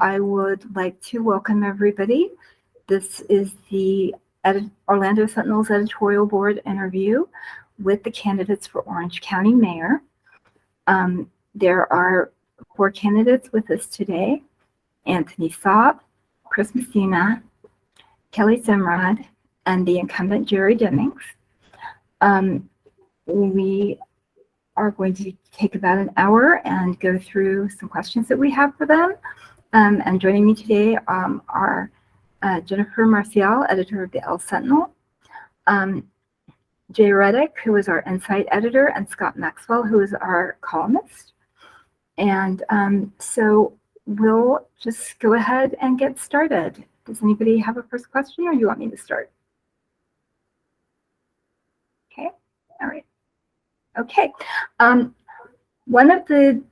I would like to welcome everybody. This is the Orlando Sentinel's editorial board interview with the candidates for Orange County Mayor. There are 4 candidates with us today: Anthony Sabb, Chris Messina, Kelly Semrad, and the incumbent Jerry Demings. We are going to take about an hour and go through some questions that we have for them. And joining me today are Jennifer Marcial, editor of the El Sentinel, Jay Reddick, who is our insight editor, and Scott Maxwell, who is our columnist. And so we'll just go ahead and get started. Does anybody have a first question, or do you want me to start? Okay, all right. Okay. One of the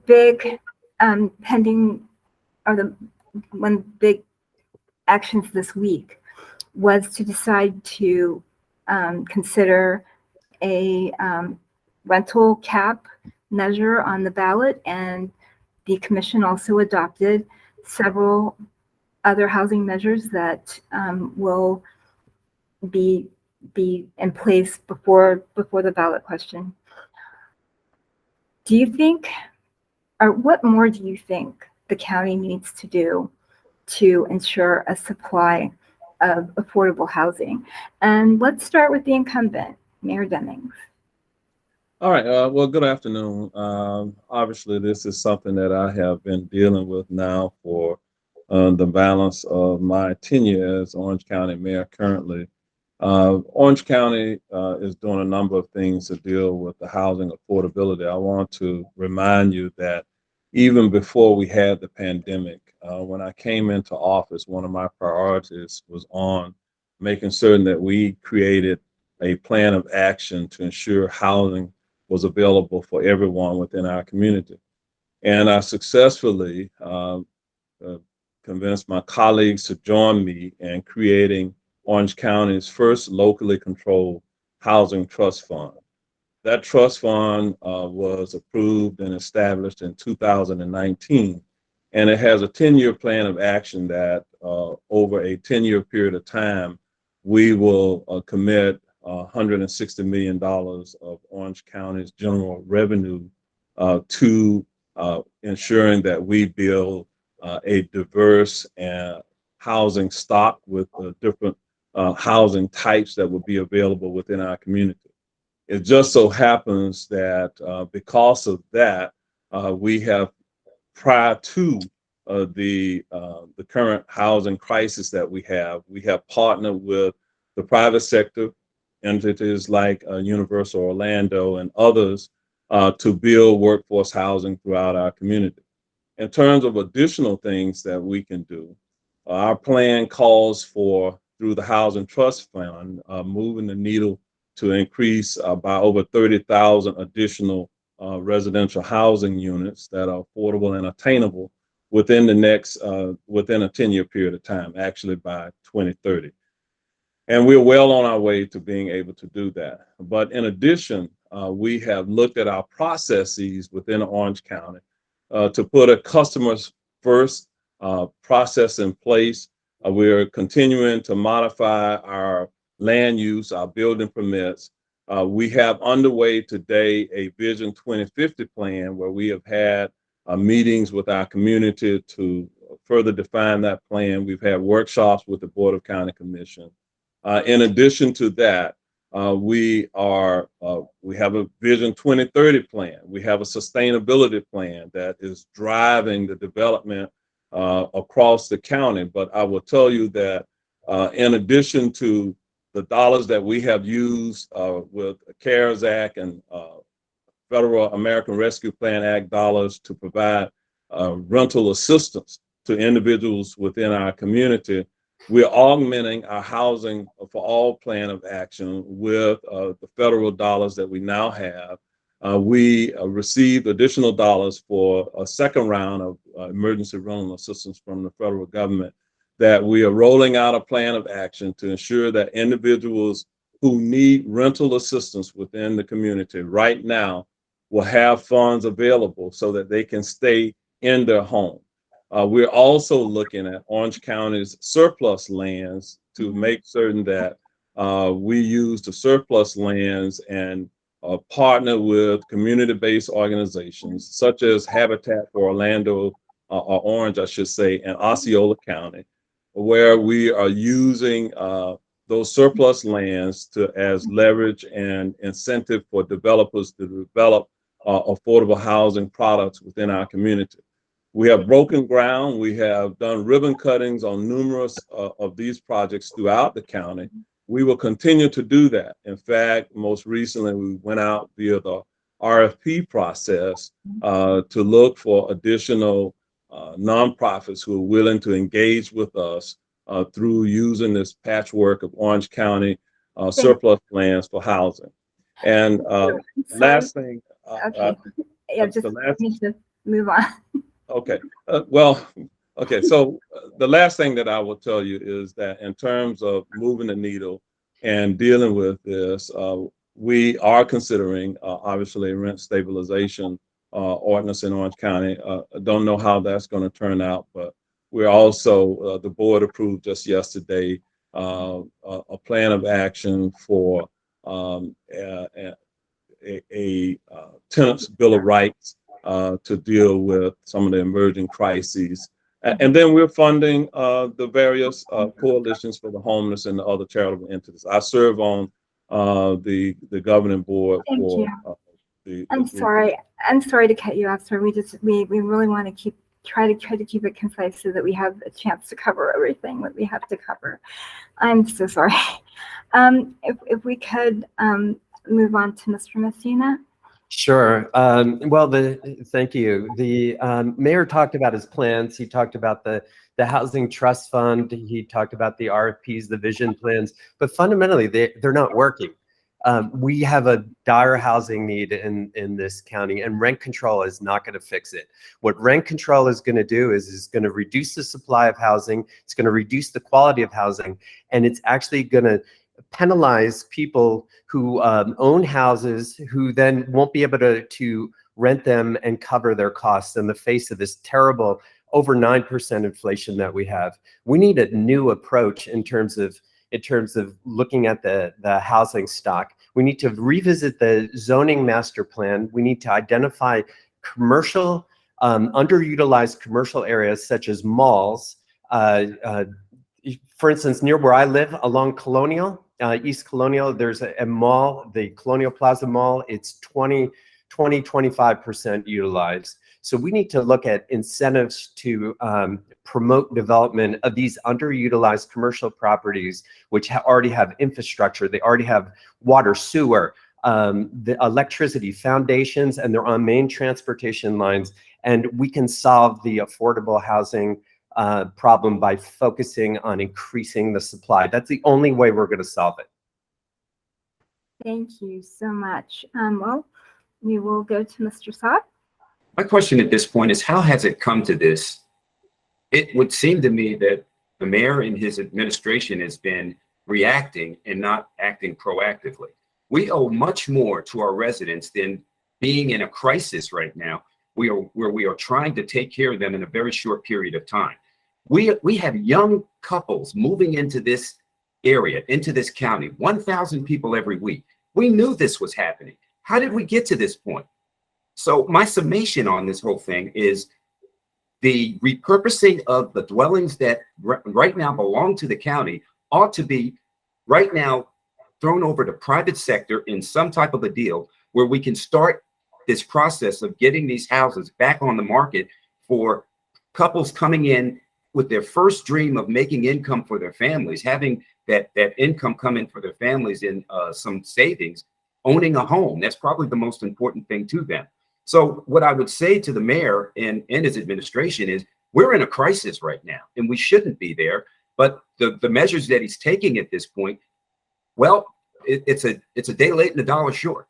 big pending, or the one big actions this week was to decide to consider a rental cap measure on the ballot, and the commission also adopted several other housing measures that will be in place before the ballot question. Do you think, or what more do you think the county needs to do to ensure a supply of affordable housing? And let's start with the incumbent, Mayor Demings. All right. Well, good afternoon. Obviously, this is something that I have been dealing with now for the balance of my tenure as Orange County Mayor currently. Orange County is doing a number of things to deal with the housing affordability. I want to remind you that even before we had the pandemic, when I came into office, one of my priorities was on making certain that we created a plan of action to ensure housing was available for everyone within our community. And I successfully convinced my colleagues to join me in creating Orange County's first locally controlled housing trust fund. That trust fund was approved and established in 2019, and it has a 10-year plan of action that over a 10-year period of time, we will commit $160 million of Orange County's general revenue to ensuring that we build a diverse housing stock with different housing types that will be available within our community. It just so happens that because of that, we have, prior to the current housing crisis that we have partnered with the private sector, entities like Universal Orlando and others to build workforce housing throughout our community. In terms of additional things that we can do, our plan calls for, through the Housing Trust Fund, moving the needle to increase by over 30,000 additional residential housing units that are affordable and attainable within within a 10-year period of time, actually by 2030. And we're well on our way to being able to do that. But in addition, we have looked at our processes within Orange County to put a customers first process in place. We're continuing to modify our land use, our building permits. We have underway today a Vision 2050 plan where we have had meetings with our community to further define that plan. We've had workshops with the Board of County Commission. In addition to that, we have a Vision 2030 plan. We have a sustainability plan that is driving the development across the county. But I will tell you that in addition to the dollars that we have used with the CARES Act and Federal American Rescue Plan Act dollars to provide rental assistance to individuals within our community, we're augmenting our Housing for All plan of action with the federal dollars that we now have. We received additional dollars for a second round of emergency rental assistance from the federal government, that we are rolling out a plan of action to ensure that individuals who need rental assistance within the community right now will have funds available so that they can stay in their home. We're also looking at Orange County's surplus lands to make certain that we use the surplus lands and partner with community-based organizations such as Habitat for Orlando, or Orange, I should say, and Osceola County, where we are using those surplus lands as leverage and incentive for developers to develop affordable housing products within our community. We have broken ground. We have done ribbon cuttings on numerous of these projects throughout the county. We will continue to do that. In fact, most recently, we went out via the RFP process to look for additional nonprofits who are willing to engage with us through using this patchwork of Orange County surplus lands for housing. And last thing, okay, yeah, just need to move on. Okay. Okay. So the last thing that I will tell you is that in terms of moving the needle and dealing with this, we are considering obviously rent stabilization ordinance in Orange County. I don't know how that's going to turn out, but we're also, the board approved just yesterday a plan of action for a tenant's bill of rights to deal with some of the emerging crises. And then we're funding the various coalitions for the homeless and the other charitable entities. I serve on the governing board for I'm sorry to cut you off, sir. We really want to try to keep it concise so that we have a chance to cover everything that we have to cover. I'm so sorry. If we could move on to Mr. Messina. Sure. Well, thank you. The mayor talked about his plans. He talked about the housing trust fund. He talked about the RFPs, the vision plans, but fundamentally they're not working. We have a dire housing need in this county, and rent control is not going to fix it. What rent control is going to do is going to reduce the supply of housing. It's going to reduce the quality of housing, and it's actually going to penalize people who own houses, who then won't be able to rent them and cover their costs in the face of this terrible over 9% inflation that we have. We need a new approach in terms of looking at the housing stock. We need to revisit the zoning master plan. We need to identify commercial, underutilized commercial areas such as malls. For instance, near where I live along Colonial, East Colonial, there's a mall, the Colonial Plaza Mall. It's 25% utilized. So we need to look at incentives to promote development of these underutilized commercial properties, which already have infrastructure. They already have water, sewer, the electricity, foundations, and they're on main transportation lines. And we can solve the affordable housing problem by focusing on increasing the supply. That's the only way we're going to solve it. Thank you so much. Well, we will go to Mr. Sabb. My question at this point is, how has it come to this? It would seem to me that the mayor and his administration has been reacting and not acting proactively. We owe much more to our residents than being in a crisis right now, where we are trying to take care of them in a very short period of time. We have young couples moving into this area, into this county, 1,000 people every week. We knew this was happening. How did we get to this point? So my summation on this whole thing is the repurposing of the dwellings that right now belong to the county ought to be right now thrown over to private sector in some type of a deal where we can start this process of getting these houses back on the market for couples coming in with their first dream of making income for their families, having that income come in for their families in some savings, owning a home. That's probably the most important thing to them. So what I would say to the mayor and his administration is, we're in a crisis right now, and we shouldn't be there. But the measures that he's taking at this point, well, it's a day late and a dollar short.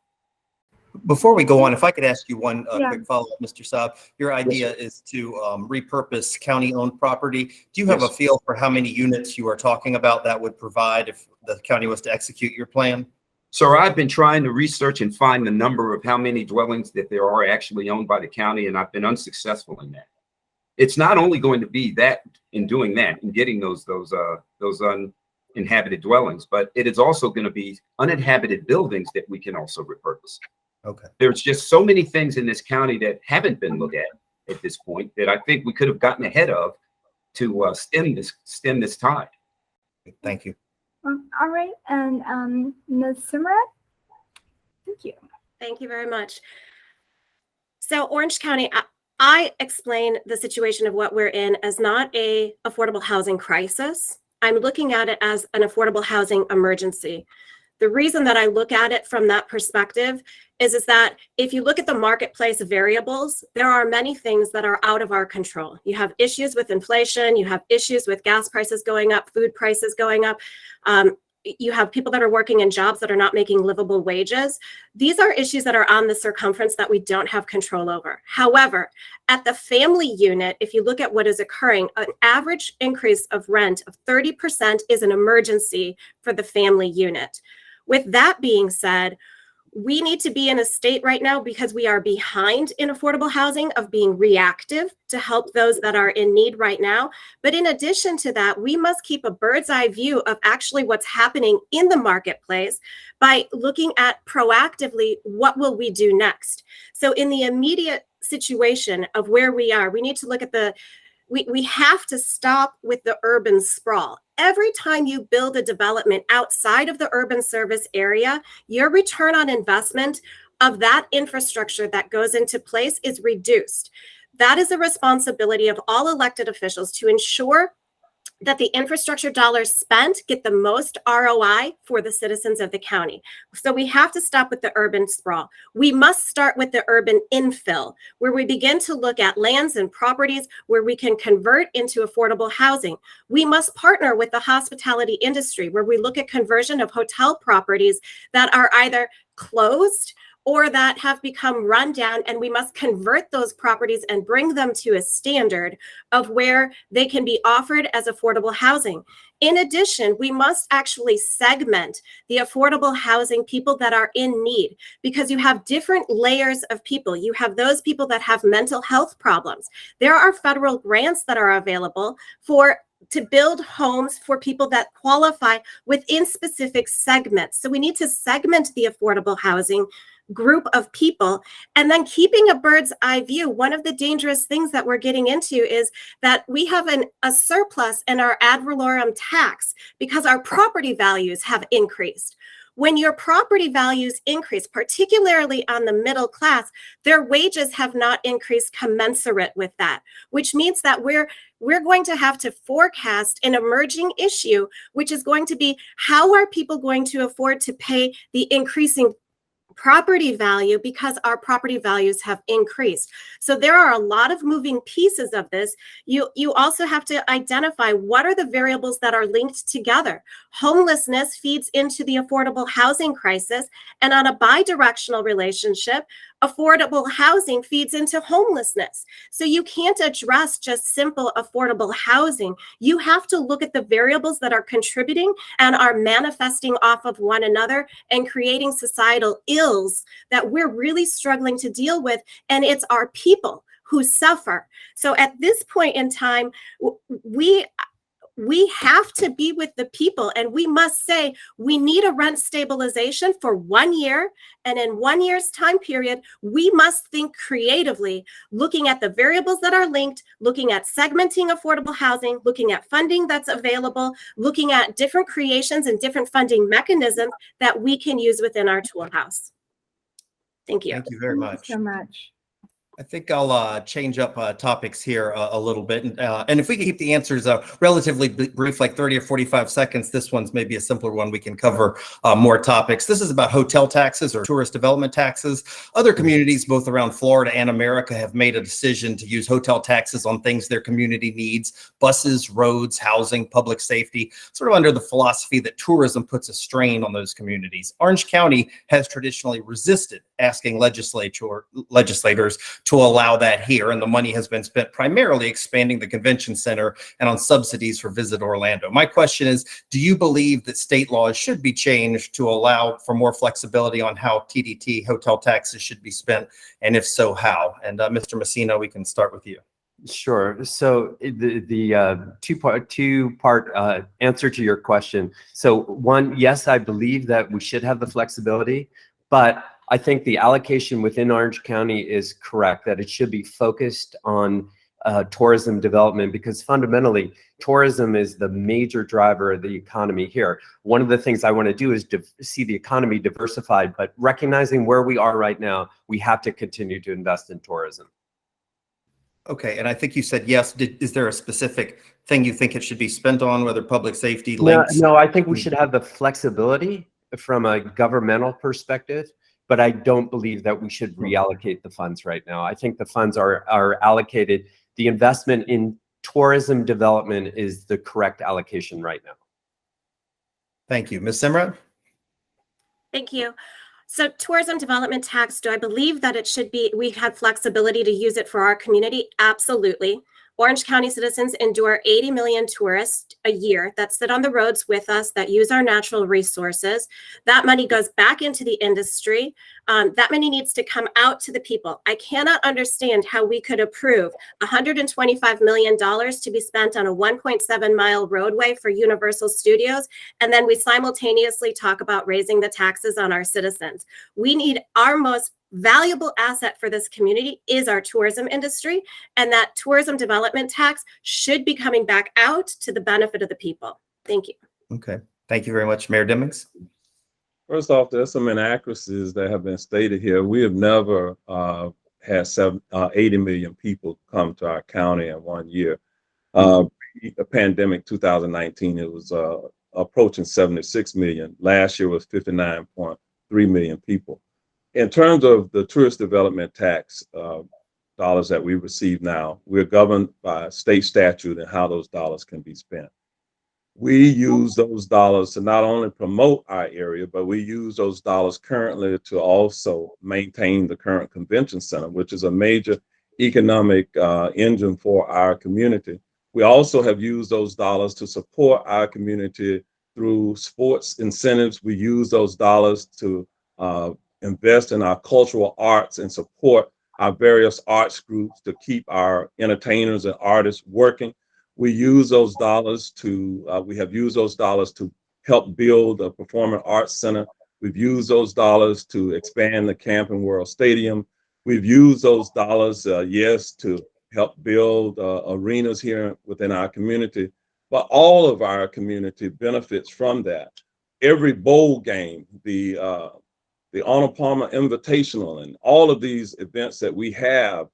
Before we go on, if I could ask you one Yeah. quick follow-up, Mr. Sabb. Your idea is to repurpose county-owned property. Do you have a feel for how many units you are talking about that would provide if the county was to execute your plan? So I've been trying to research and find the number of how many dwellings that there are actually owned by the county, and I've been unsuccessful in that. it's not only going to be that in doing that and getting those uninhabited dwellings, but it is also going to be uninhabited buildings that we can also repurpose. Okay. There's just so many things in this county that haven't been looked at this point that I think we could have gotten ahead of to stem this tide. Thank you. All right, and Ms. Semrad? Thank you. Thank you very much. So Orange County, I explain the situation of what we're in as not a affordable housing crisis. I'm looking at it as an affordable housing emergency. The reason that I look at it from that perspective is that if you look at the marketplace variables, there are many things that are out of our control. You have issues with inflation, you have issues with gas prices going up, food prices going up. You have people that are working in jobs that are not making livable wages. These are issues that are on the circumference that we don't have control over. However, at the family unit, if you look at what is occurring, an average increase of rent of 30% is an emergency for the family unit. With that being said, we need to be in a state right now, because we are behind in affordable housing, of being reactive to help those that are in need right now. But in addition to that, we must keep a bird's eye view of actually what's happening in the marketplace by looking at proactively, what will we do next? So in the immediate situation of where we are, we need to look at we have to stop with the urban sprawl. Every time you build a development outside of the urban service area, your return on investment of that infrastructure that goes into place is reduced. That is a responsibility of all elected officials to ensure that the infrastructure dollars spent get the most ROI for the citizens of the county. So we have to stop with the urban sprawl. We must start with the urban infill, where we begin to look at lands and properties where we can convert into affordable housing. We must partner with the hospitality industry, where we look at conversion of hotel properties that are either closed or that have become run down, and we must convert those properties and bring them to a standard of where they can be offered as affordable housing. In addition, we must actually segment the affordable housing people that are in need, because you have different layers of people. You have those people that have mental health problems. There are federal grants that are available to build homes for people that qualify within specific segments. So we need to segment the affordable housing group of people, and then keeping a bird's eye view. One of the dangerous things that we're getting into is that we have a surplus in our ad valorem tax because our property values have increased. When your property values increase, particularly on the middle class, their wages have not increased commensurate with that, which means that we're going to have to forecast an emerging issue, which is going to be, how are people going to afford to pay the increasing property value because our property values have increased? So there are a lot of moving pieces of this. You also have to identify what are the variables that are linked together. Homelessness feeds into the affordable housing crisis, and on a bi-directional relationship, affordable housing feeds into homelessness. So you can't address just simple affordable housing. You have to look at the variables that are contributing and are manifesting off of one another and creating societal ills that we're really struggling to deal with. And it's our people who suffer. So at this point in time, we have to be with the people, and we must say we need a rent stabilization for 1 year. And in 1 year's time period, we must think creatively, looking at the variables that are linked, looking at segmenting affordable housing, looking at funding that's available, looking at different creations and different funding mechanisms that we can use within our tool house. Thank you. Thank you very much. Thank you so much. I think I'll change up topics here a little bit. And if we can keep the answers relatively brief, like 30 or 45 seconds, this one's maybe a simpler one. We can cover more topics. This is about hotel taxes or tourist development taxes. Other communities, both around Florida and America, have made a decision to use hotel taxes on things their community needs: buses, roads, housing, public safety, sort of under the philosophy that tourism puts a strain on those communities. Orange County has traditionally resisted asking legislators to allow that here, and the money has been spent primarily expanding the convention center and on subsidies for Visit Orlando. My question is, do you believe that state laws should be changed to allow for more flexibility on how TDT hotel taxes should be spent, and if so, how? And Mr. Messina, we can start with you. Sure. So the two-part answer to your question. So one, yes, I believe that we should have the flexibility, but I think the allocation within Orange County is correct, that it should be focused on tourism development, because fundamentally tourism is the major driver of the economy here. One of the things I want to do is see the economy diversified, but recognizing where we are right now, we have to continue to invest in tourism. Okay, and I think you said yes. Is there a specific thing you think it should be spent on, whether public safety, links? No, I think we should have the flexibility from a governmental perspective, but I don't believe that we should reallocate the funds right now. I think the funds are allocated. The investment in tourism development is the correct allocation right now. Thank you. Ms. Semrad? Thank you. So tourism development tax, do I believe that it should be, we have flexibility to use it for our community? Absolutely. Orange County citizens endure 80 million tourists a year that sit on the roads with us, that use our natural resources. That money goes back into the industry. That money needs to come out to the people. I cannot understand how we could approve $125 million to be spent on a 1.7-mile roadway for Universal Studios, and then we simultaneously talk about raising the taxes on our citizens. We need our most valuable asset for this community is our tourism industry, and that tourism development tax should be coming back out to the benefit of the people. Thank you. Okay. Thank you very much, Mayor Demings. First off, there's some inaccuracies that have been stated here. We have never had 80 million people come to our county in 1 year. The pandemic 2019, it was approaching 76 million. Last year was 59.3 million people. In terms of the tourist development tax dollars that we receive now, we're governed by state statute and how those dollars can be spent. We use those dollars to not only promote our area, but we use those dollars currently to also maintain the current convention center, which is a major economic engine for our community. We also have used those dollars to support our community through sports incentives. We use those dollars to invest in our cultural arts and support our various arts groups to keep our entertainers and artists working. We use those dollars to, we have used those dollars to help build a performing arts center. We've used those dollars to expand the Camping World Stadium. We've used those dollars, yes, to help build arenas here within our community. But all of our community benefits from that. Every bowl game, the Arnold Palmer Invitational, and all of these events that we have,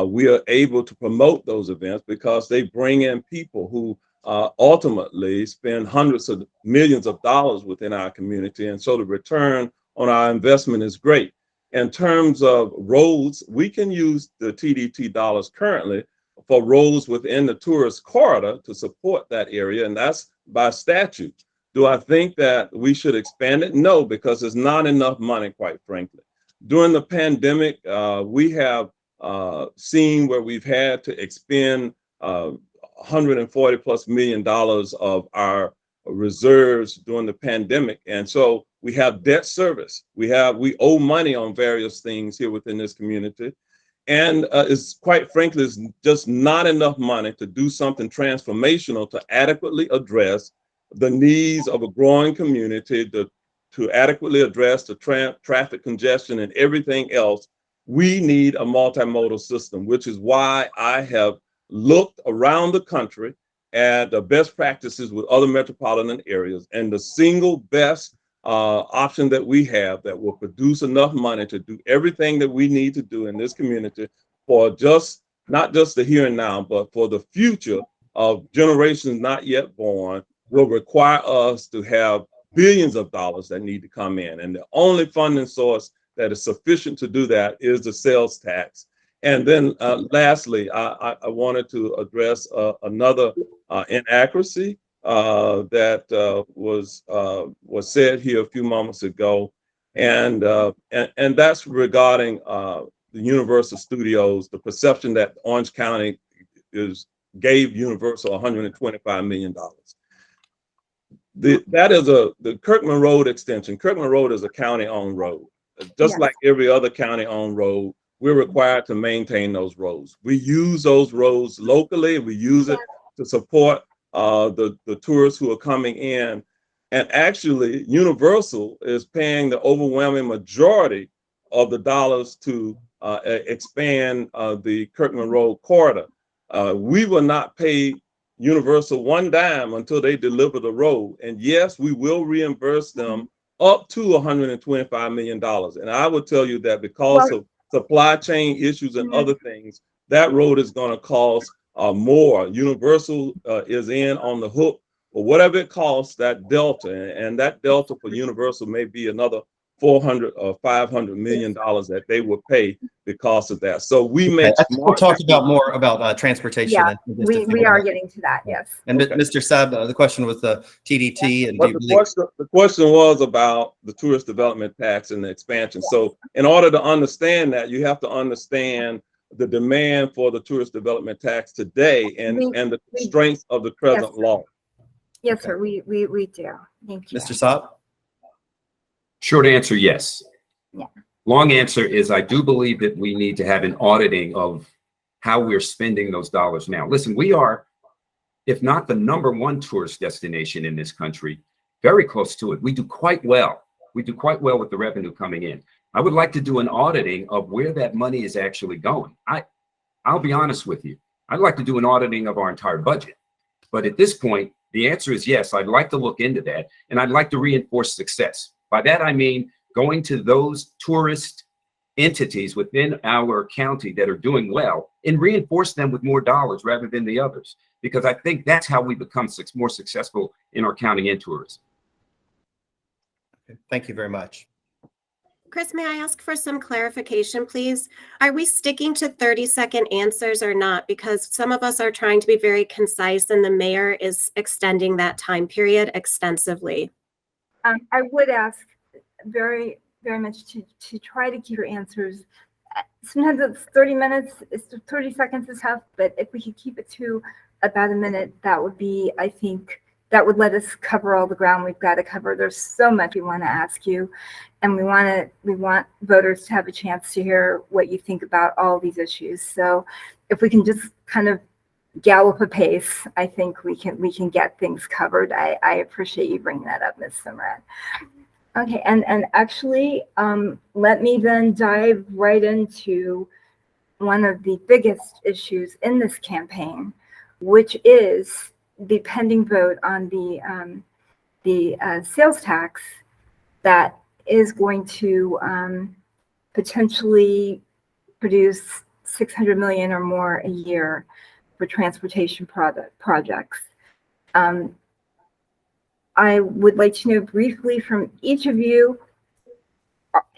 we are able to promote those events because they bring in people who ultimately spend hundreds of millions of dollars within our community. And so the return on our investment is great. In terms of roads, we can use the TDT dollars currently for roads within the tourist corridor to support that area, and that's by statute. Do I think that we should expand it? No, because there's not enough money, quite frankly. During the pandemic, we have seen where we've had to expend $140+ million of our reserves during the pandemic. And so we have debt service. We owe money on various things here within this community. And it's quite frankly, it's just not enough money to do something transformational to adequately address the needs of a growing community, to adequately address the traffic congestion and everything else. We need a multimodal system, which is why I have looked around the country at the best practices with other metropolitan areas, and the single best option that we have that will produce enough money to do everything that we need to do in this community for not just the here and now, but for the future of generations not yet born, will require us to have billions of dollars that need to come in. And the only funding source that is sufficient to do that is the sales tax. And then lastly, I wanted to address another inaccuracy that was said here a few moments ago. And that's regarding the Universal Studios, the perception that Orange County gave Universal $125 million. That is the Kirkman Road extension. Kirkman Road is a county-owned road. Just like every other county-owned road, we're required to maintain those roads. We use those roads locally. We use it to support the tourists who are coming in. And actually, Universal is paying the overwhelming majority of the dollars to expand the Kirkman Road corridor. We will not pay Universal one dime until they deliver the road. And yes, we will reimburse them up to $125 million. And I would tell you that because of supply chain issues and other things, that road is going to cost more. Universal is in on the hook for whatever it costs, that delta. And that delta for Universal may be another $400 or $500 million that they will pay because of that. So we make we'll talk about more about transportation. Yeah, we are getting to that. Yes. And Mr. Sabb, the question was the TDT, and but the question was about the tourist development tax and the expansion. So in order to understand that, you have to understand the demand for the tourist development tax today and the constraints of the present law. Yes, sir. We do. Thank you. Mr. Sabb? Short answer, yes. Yeah. Long answer is I do believe that we need to have an auditing of how we're spending those dollars now. Listen, we are, if not the #1 tourist destination in this country, very close to it. We do quite well. We do quite well with the revenue coming in. I would like to do an auditing of where that money is actually going. I'll be honest with you. I'd like to do an auditing of our entire budget. But at this point, the answer is yes. I'd like to look into that, and I'd like to reinforce success. By that, I mean going to those tourist entities within our county that are doing well and reinforce them with more dollars rather than the others, because I think that's how we become more successful in our county and tourism. Okay. Thank you very much. Chris, may I ask for some clarification, please? Are we sticking to 30-second answers or not? Because some of us are trying to be very concise and the mayor is extending that time period extensively. I would ask very, very much to try to keep your answers. Sometimes it's 30 minutes, 30 seconds is tough, but if we could keep it to about a minute, that would be, I think, that would let us cover all the ground we've got to cover. There's so much we want to ask you, and we want voters to have a chance to hear what you think about all these issues. So if we can just kind of gallop a pace, I think we can get things covered. I appreciate you bringing that up, Ms. Semrad. Okay, and actually, let me then dive right into one of the biggest issues in this campaign, which is the pending vote on the sales tax that is going to potentially produce $600 million or more a year for transportation projects. I would like to know briefly from each of you,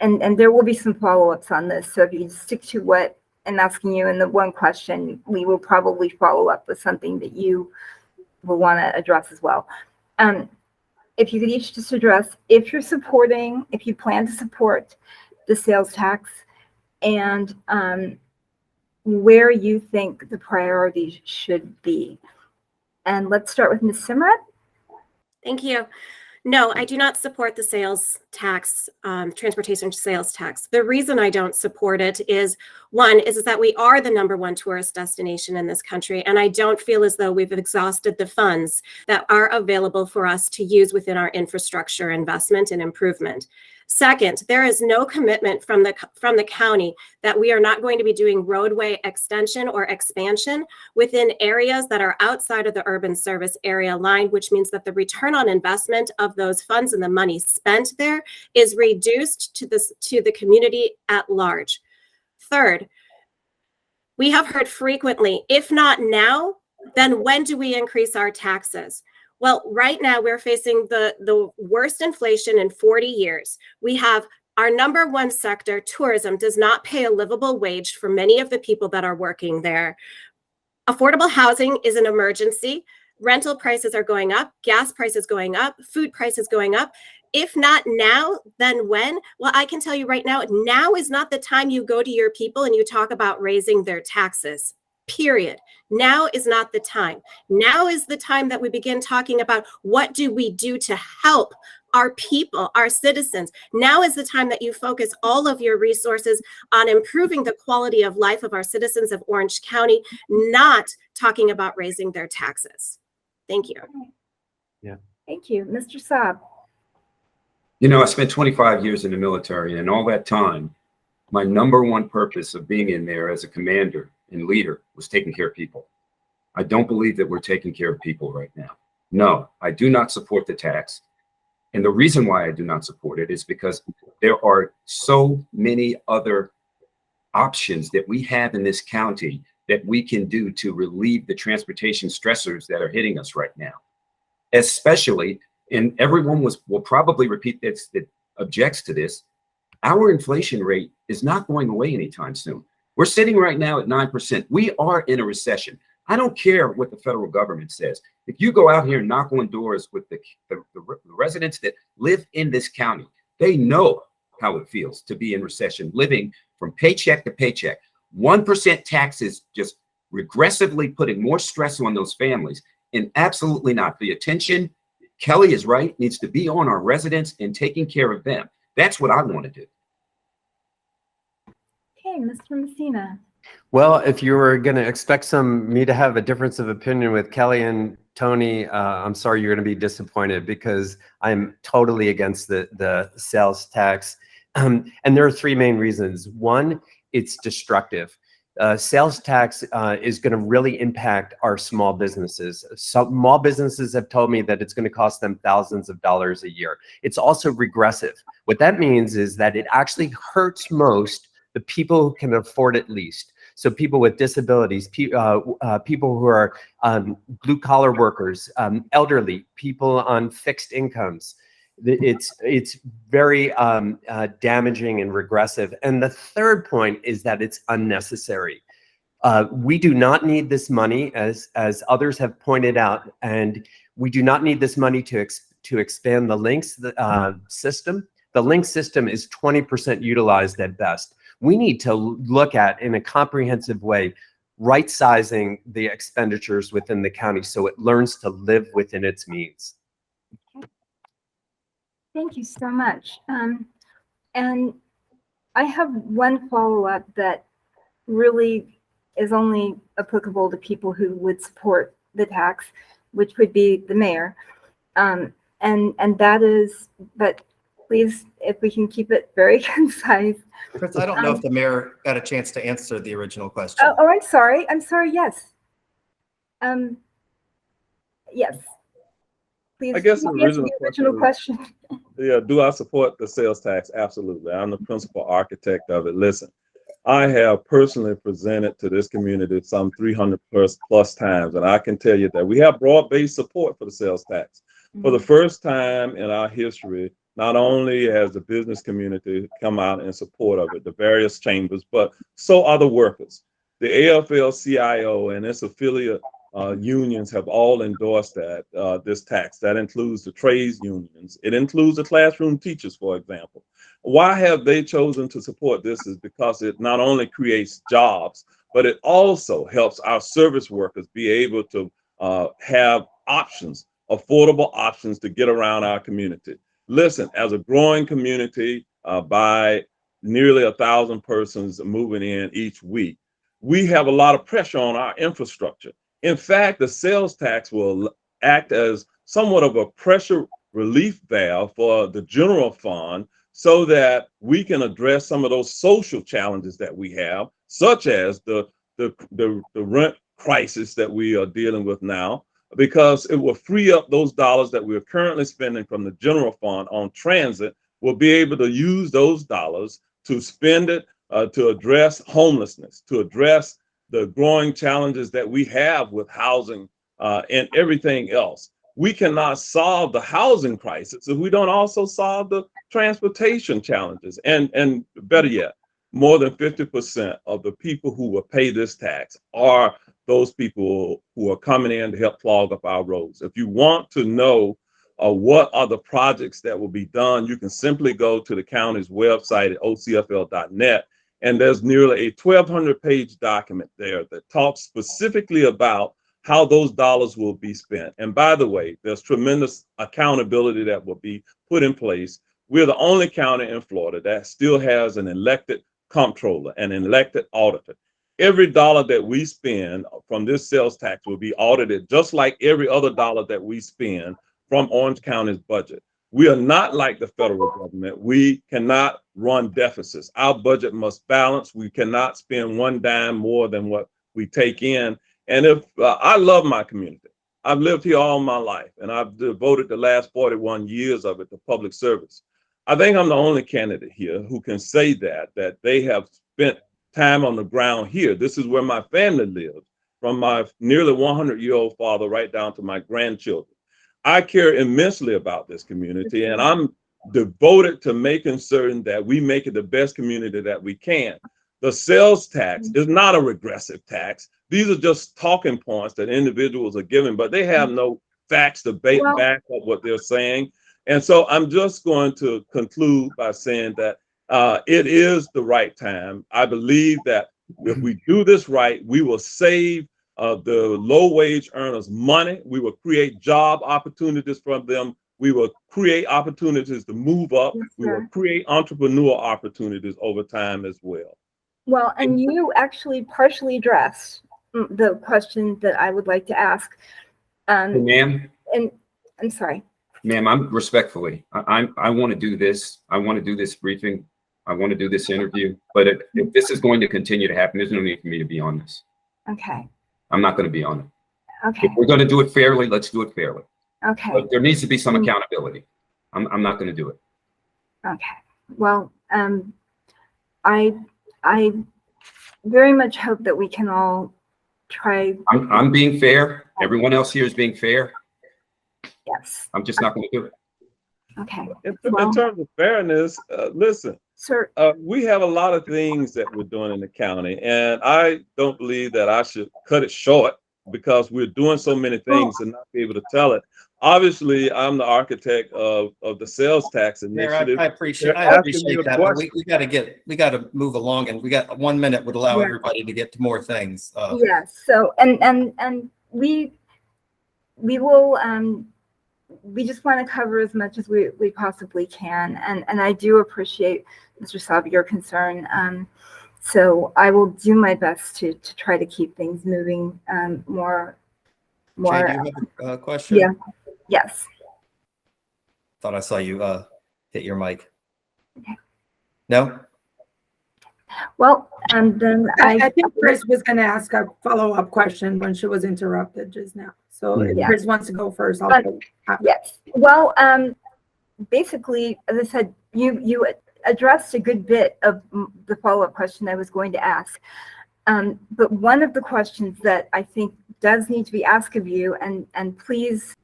and there will be some follow-ups on this, so if you can stick to what I'm asking you in the one question, we will probably follow up with something that you will want to address as well. If you could each just address if you plan to support the sales tax, and where you think the priorities should be. And let's start with Ms. Semrad. Thank you. No, I do not support the sales tax, transportation sales tax. The reason I don't support it is, one, is that we are the #1 tourist destination in this country, and I don't feel as though we've exhausted the funds that are available for us to use within our infrastructure investment and improvement. Second, there is no commitment from the county that we are not going to be doing roadway extension or expansion within areas that are outside of the urban service area line, which means that the return on investment of those funds and the money spent there is reduced to the community at large. Third, we have heard frequently, if not now, then when do we increase our taxes? Well, right now we're facing the worst inflation in 40 years. We have our #1 sector, tourism, does not pay a livable wage for many of the people that are working there. Affordable housing is an emergency. Rental prices are going up, gas prices going up, food prices going up. If not now, then when? Well, I can tell you right now is not the time you go to your people and you talk about raising their taxes. Period. Now is not the time. Now is the time that we begin talking about what do we do to help our people, our citizens. Now is the time that you focus all of your resources on improving the quality of life of our citizens of Orange County, not talking about raising their taxes. Thank you. Yeah. Thank you. Mr. Sabb. You know, I spent 25 years in the military, and all that time, my number one purpose of being in there as a commander and leader was taking care of people. I don't believe that we're taking care of people right now. No, I do not support the tax. And the reason why I do not support it is because there are so many other options that we have in this county that we can do to relieve the transportation stressors that are hitting us right now. Especially, and everyone will probably repeat this, that objects to this, our inflation rate is not going away anytime soon. We're sitting right now at 9%. We are in a recession. I don't care what the federal government says. If you go out here and knock on doors with the residents that live in this county, they know how it feels to be in recession, living from paycheck to paycheck. 1% taxes just regressively putting more stress on those families. And absolutely not. The attention, Kelly is right, needs to be on our residents and taking care of them. That's what I want to do. Okay, Mr. Messina. Well, if you were going to expect me to have a difference of opinion with Kelly and Tony, I'm sorry, you're going to be disappointed because I'm totally against the sales tax. And there are three main reasons. One, it's destructive. Sales tax is going to really impact our small businesses. Small businesses have told me that it's going to cost them thousands of dollars a year. It's also regressive. What that means is that it actually hurts most the people who can afford it least. So people with disabilities, people who are blue collar workers, elderly, people on fixed incomes. It's very damaging and regressive. And the third point is that it's unnecessary. We do not need this money, as others have pointed out, and we do not need this money to expand the links system. The link system is 20% utilized at best. We need to look at, in a comprehensive way, right-sizing the expenditures within the county so it learns to live within its means. Thank you so much. And I have one follow-up that really is only applicable to people who would support the tax, which would be the mayor. And that is, but please, if we can keep it very concise. Chris, I don't know if the mayor got a chance to answer the original question. Oh, I'm sorry. I'm sorry. Yes. Yes. Please. I guess the answer the original question. Yeah, do I support the sales tax? Absolutely. I'm the principal architect of it. Listen, I have personally presented to this community some 300 plus times, and I can tell you that we have broad-based support for the sales tax. For the first time in our history, not only has the business community come out in support of it, the various chambers, but so are the workers. The AFL-CIO and its affiliate unions have all endorsed that this tax. That includes the trades unions. It includes the classroom teachers, for example. Why have they chosen to support this is because it not only creates jobs, but it also helps our service workers be able to have options, affordable options to get around our community. Listen, as a growing community by nearly 1,000 persons moving in each week, we have a lot of pressure on our infrastructure. In fact, the sales tax will act as somewhat of a pressure relief valve for the general fund so that we can address some of those social challenges that we have, such as the rent crisis that we are dealing with now, because it will free up those dollars that we're currently spending from the general fund on transit. We'll be able to use those dollars to spend it to address homelessness, to address the growing challenges that we have with housing and everything else. We cannot solve the housing crisis if we don't also solve the transportation challenges. And better yet, more than 50% of the people who will pay this tax are those people who are coming in to help clog up our roads. If you want to know what are the projects that will be done, you can simply go to the county's website at ocfl.net. And there's nearly a 1,200-page document there that talks specifically about how those dollars will be spent. And by the way, there's tremendous accountability that will be put in place. We're the only county in Florida that still has an elected comptroller, an elected auditor. Every dollar that we spend from this sales tax will be audited, just like every other dollar that we spend from Orange County's budget. We are not like the federal government. We cannot run deficits. Our budget must balance. We cannot spend one dime more than what we take in. And if I love my community, I've lived here all my life, and I've devoted the last 41 years of it to public service. I think I'm the only candidate here who can say that they have spent time on the ground here. This is where my family lives, from my nearly 100-year-old father right down to my grandchildren. I care immensely about this community, and I'm devoted to making certain that we make it the best community that we can. The sales tax is not a regressive tax. These are just talking points that individuals are given, but they have no facts to back up what they're saying. And so I'm just going to conclude by saying that it is the right time. I believe that if we do this right, we will save the low-wage earners money. We will create job opportunities for them. We will create opportunities to move up. Yes, we will create entrepreneurial opportunities over time as well. Well, and you actually partially addressed the question that I would like to ask. Ma'am? And I'm sorry. Ma'am, I'm respectfully, I want to do this. I want to do this briefing. I want to do this interview. But if this is going to continue to happen, there's no need for me to be on this. Okay. I'm not going to be on it. Okay. If we're going to do it fairly, let's do it fairly. Okay. But there needs to be some accountability. I'm not going to do it. Okay. Well, I very much hope that we can all try. I'm being fair. Everyone else here is being fair. Yes. I'm just not going to do it. Okay. In terms of fairness, listen, Sir. We have a lot of things that we're doing in the county, and I don't believe that I should cut it short because we're doing so many things and not be able to tell it. Obviously, I'm the architect of the sales tax initiative. Mayor, I appreciate that. But we got to move along, and we got 1 minute would allow everybody to get to more things. Yes. So and we will we just want to cover as much as we possibly can, and I do appreciate, Mr. Sabb, your concern. So I will do my best to try to keep things moving more. Jay, do you have a question? Yeah. Yes. Thought I saw you hit your mic. Okay. No? Well, and then I think Chris was going to ask a follow-up question when she was interrupted just now. So if Chris wants to go first, I'll go. Yes. Well, basically, as I said, you addressed a good bit of the follow-up question I was going to ask. But one of the questions that I think does need to be asked of you, and please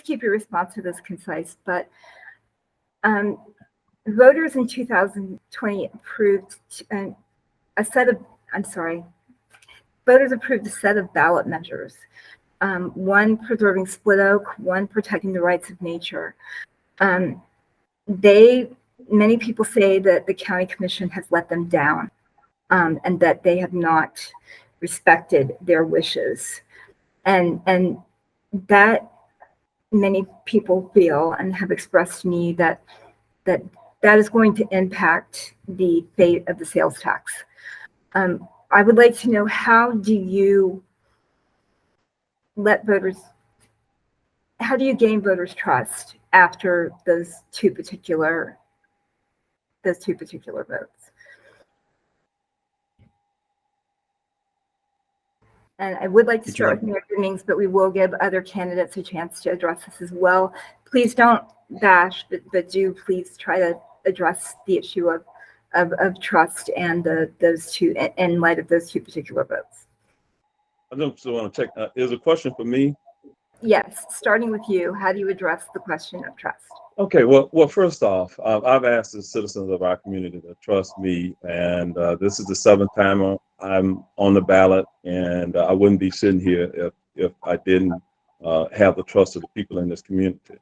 keep your response to this concise, but voters in 2020 approved voters approved a set of ballot measures, one preserving split oak, one protecting the rights of nature. Many people say that the county commission has let them down, and that they have not respected their wishes, and that many people feel and have expressed to me that is going to impact the fate of the sales tax. I would like to know, how do you gain voters' trust after those two particular votes? And I would like to start with Mayor Demings, but we will give other candidates a chance to address this as well. Please don't bash, but do please try to address the issue of trust and those two, in light of those two particular votes. I just want to check. Is a question for me? Yes, starting with you, how do you address the question of trust? Okay, well, first off, I've asked the citizens of our community to trust me, and this is the 7th time I'm on the ballot, and I wouldn't be sitting here if I didn't have the trust of the people in this community.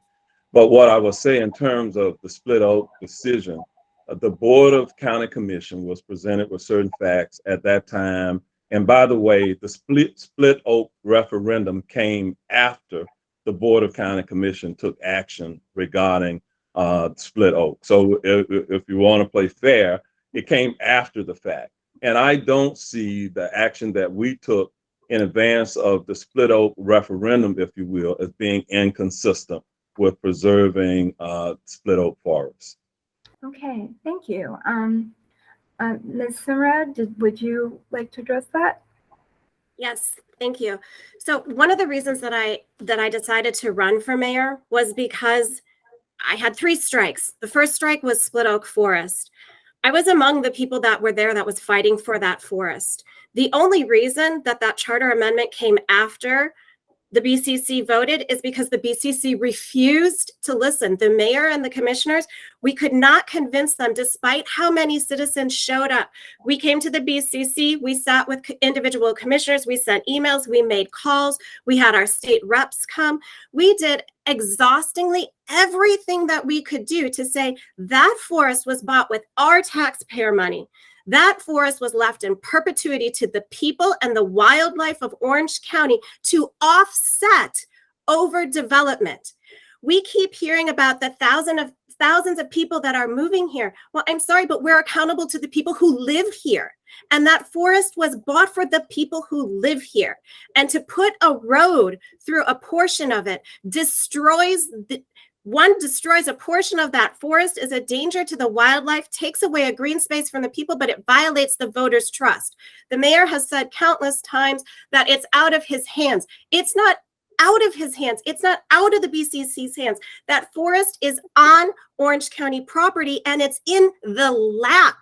But what I would say in terms of the split oak decision, the Board of County Commission was presented with certain facts at that time, And by the way, the split oak referendum came after the Board of County Commission took action regarding split oak. So if you want to play fair, it came after the fact. And I don't see the action that we took in advance of the split oak referendum, if you will, as being inconsistent with preserving split oak forests. Okay, thank you. Ms. Semrad, would you like to address that? Yes, thank you. So one of the reasons that I decided to run for mayor was because I had 3 strikes. The first strike was split oak forest. I was among the people that were there that was fighting for that forest. The only reason that that charter amendment came after the BCC voted is because the BCC refused to listen. The mayor and the commissioners, we could not convince them despite how many citizens showed up. We came to the BCC, we sat with individual commissioners, we sent emails, we made calls, we had our state reps come. We did exhaustingly everything that we could do to say that forest was bought with our taxpayer money. That forest was left in perpetuity to the people and the wildlife of Orange County to offset overdevelopment. We keep hearing about the thousands of people that are moving here. Well, I'm sorry, but we're accountable to the people who live here. And that forest was bought for the people who live here. And to put a road through a portion of it destroys a portion of that forest, is a danger to the wildlife, takes away a green space from the people, but it violates the voters' trust. The mayor has said countless times that it's out of his hands. It's not out of his hands. It's not out of the BCC's hands. That forest is on Orange County property, and it's in the lap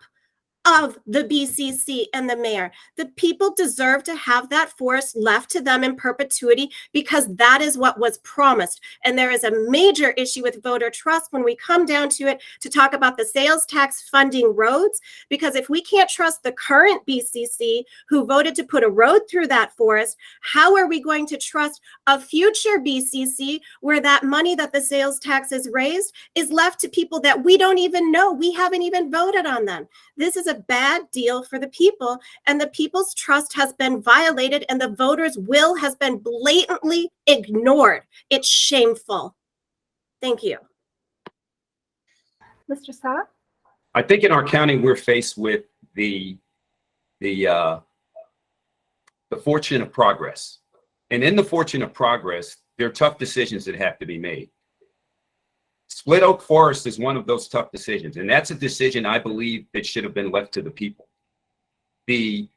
of the BCC and the mayor. The people deserve to have that forest left to them in perpetuity because that is what was promised. And there is a major issue with voter trust when we come down to it to talk about the sales tax funding roads, because if we can't trust the current BCC who voted to put a road through that forest, how are we going to trust a future BCC where that money that the sales tax is raised is left to people that we don't even know? We haven't even voted on them. This is a bad deal for the people, and the people's trust has been violated, and the voters' will has been blatantly ignored. It's shameful. Thank you. Mr. Sabb? I think in our county, we're faced with the fortune of progress. And in the fortune of progress, there are tough decisions that have to be made. Split oak forest is one of those tough decisions, and that's a decision I believe that should have been left to the people. The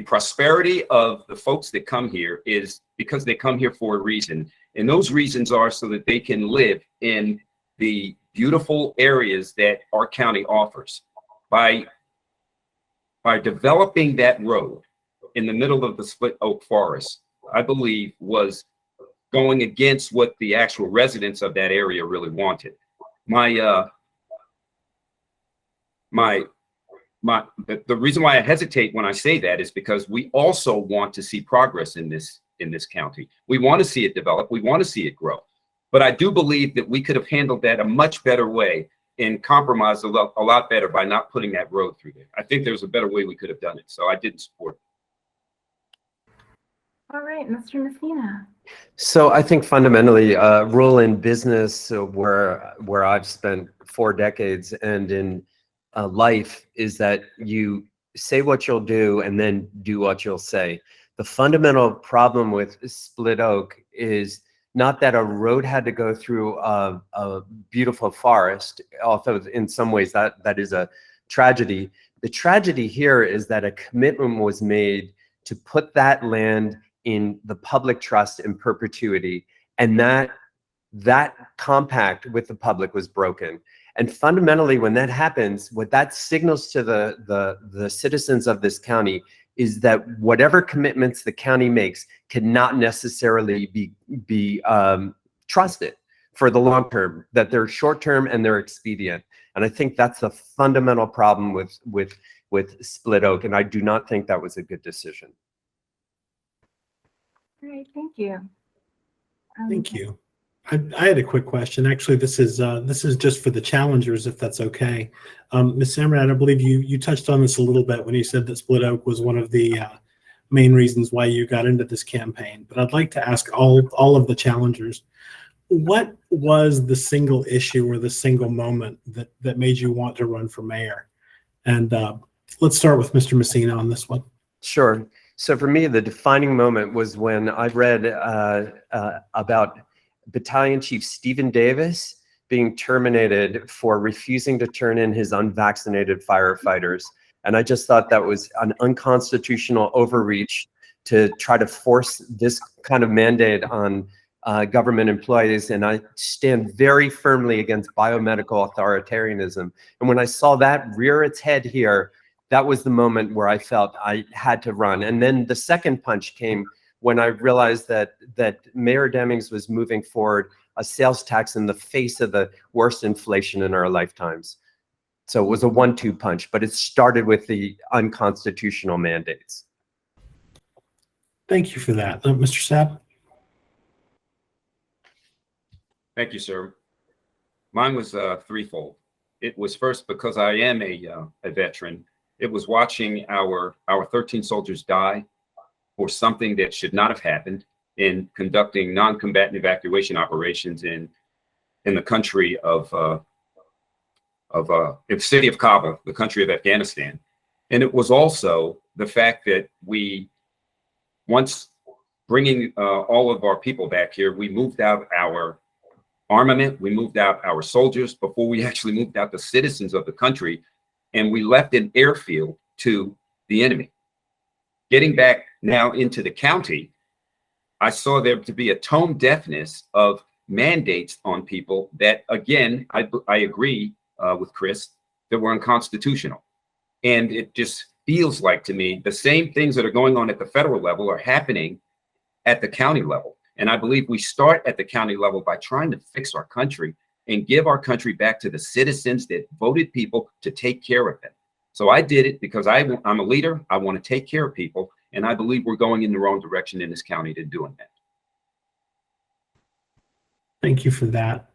prosperity of the folks that come here is because they come here for a reason, and those reasons are so that they can live in the beautiful areas that our county offers. By developing that road in the middle of the split oak forest, I believe was going against what the actual residents of that area really wanted. The reason why I hesitate when I say that is because we also want to see progress in this county. We want to see it develop. We want to see it grow. But I do believe that we could have handled that a much better way and compromised a lot better by not putting that road through there. I think there's a better way we could have done it. So I didn't support it. All right, Mr. Messina. So I think fundamentally, rule in business where I've spent 4 decades and in life is that you say what you'll do and then do what you'll say. The fundamental problem with split oak is not that a road had to go through a beautiful forest, although in some ways that is a tragedy. The tragedy here is that a commitment was made to put that land in the public trust in perpetuity, and that compact with the public was broken. And fundamentally, when that happens, what that signals to the citizens of this county is that whatever commitments the county makes cannot necessarily be trusted for the long term, that they're short term and they're expedient. And I think that's the fundamental problem with split oak, and I do not think that was a good decision. All right, thank you. Thank you. I had a quick question. Actually, this is just for the challengers, if that's okay. Ms. Semrad, I believe you touched on this a little bit when you said that split oak was one of the main reasons why you got into this campaign, but I'd like to ask all of the challengers, what was the single issue or the single moment that made you want to run for mayor? And let's start with Mr. Messina on this one. Sure. So for me, the defining moment was when I read about Battalion Chief Stephen Davis being terminated for refusing to turn in his unvaccinated firefighters. And I just thought that was an unconstitutional overreach to try to force this kind of mandate on government employees. And I stand very firmly against biomedical authoritarianism. And when I saw that rear its head here, that was the moment where I felt I had to run. And then the second punch came when I realized that Mayor Demings was moving forward a sales tax in the face of the worst inflation in our lifetimes. So it was a 1-2 punch, but it started with the unconstitutional mandates. Thank you for that. Mr. Sabb? Thank you, sir. Mine was threefold. It was first because I am a veteran. It was watching our 13 soldiers die for something that should not have happened in conducting non-combatant evacuation operations in the country of the city of Kabul, the country of Afghanistan. And it was also the fact that we, once bringing all of our people back here, we moved out our armament, we moved out our soldiers before we actually moved out the citizens of the country, and we left an airfield to the enemy. Getting back now into the county, I saw there to be a tone deafness of mandates on people that, again, I agree with Chris, that were unconstitutional. And it just feels like to me, the same things that are going on at the federal level are happening at the county level. And I believe we start at the county level by trying to fix our country and give our country back to the citizens that voted people to take care of them. So I did it because I'm a leader. I want to take care of people. And I believe we're going in the wrong direction in this county to doing that. Thank you for that.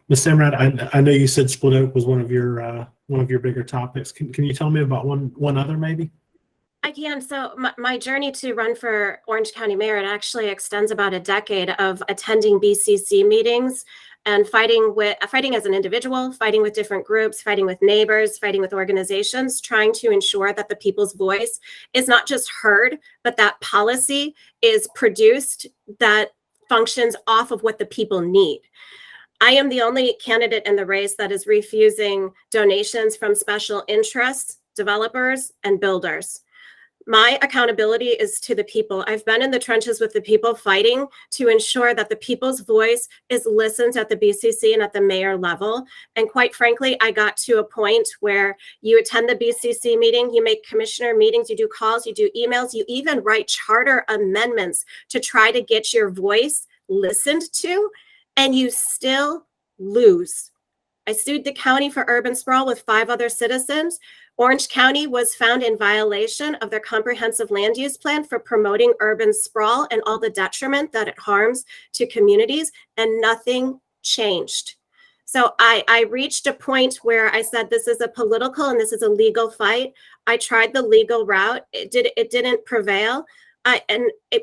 Ms. Semrad, I know you said Split Oak was one of your bigger topics. Can you tell me about one other maybe? I can. So my journey to run for Orange County Mayor, it actually extends about a decade of attending BCC meetings and fighting as an individual, fighting with different groups, fighting with neighbors, fighting with organizations, trying to ensure that the people's voice is not just heard, but that policy is produced that functions off of what the people need. I am the only candidate in the race that is refusing donations from special interests, developers, and builders. My accountability is to the people. I've been in the trenches with the people fighting to ensure that the people's voice is listened at the BCC and at the mayor level. And quite frankly, I got to a point where you attend the BCC meeting, you make commissioner meetings, you do calls, you do emails, you even write charter amendments to try to get your voice listened to, and you still lose. I sued the county for urban sprawl with 5 other citizens. Orange County was found in violation of their comprehensive land use plan for promoting urban sprawl and all the detriment that it harms to communities, and nothing changed. So I reached a point where I said, this is a political and this is a legal fight. I tried the legal route. It didn't prevail.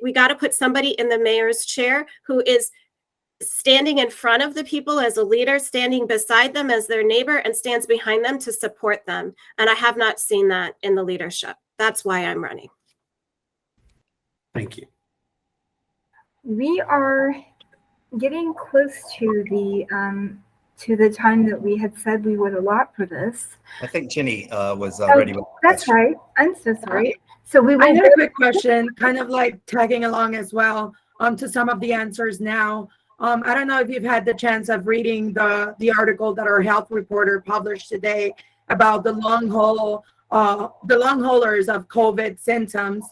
We got to put somebody in the mayor's chair who is standing in front of the people as a leader, standing beside them as their neighbor, and stands behind them to support them. And I have not seen that in the leadership. That's why I'm running. Thank you. We are getting close to the time that we had said we would allot for this. I think Ginny was Oh, ready with the that's question. right. I'm so sorry. So we I will. had a quick question, kind of like tagging along as well to some of the answers now. I don't know if you've had the chance of reading the article that our health reporter published today about the long haulers of COVID symptoms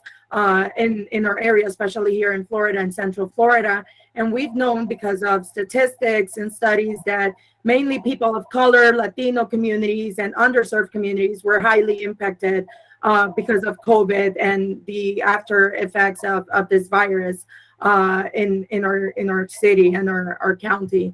in our area, especially here in Florida and Central Florida. And we've known because of statistics and studies that mainly people of color, Latino communities, and underserved communities were highly impacted because of COVID and the after effects of this virus in our city and our county.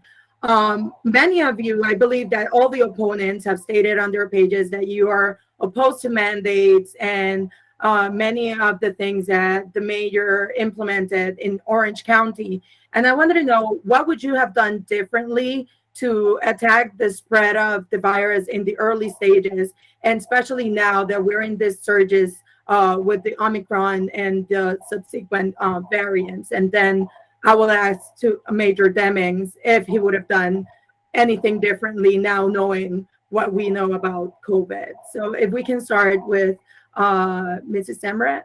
Many of you, I believe that all the opponents have stated on their pages that you are opposed to mandates and many of the things that the mayor implemented in Orange County. And I wanted to know, what would you have done differently to attack the spread of the virus in the early stages, and especially now that we're in this surges with the Omicron and the subsequent variants? And then I will ask to Major Demings if he would have done anything differently now knowing what we know about COVID. So if we can start with Mrs. Semrad.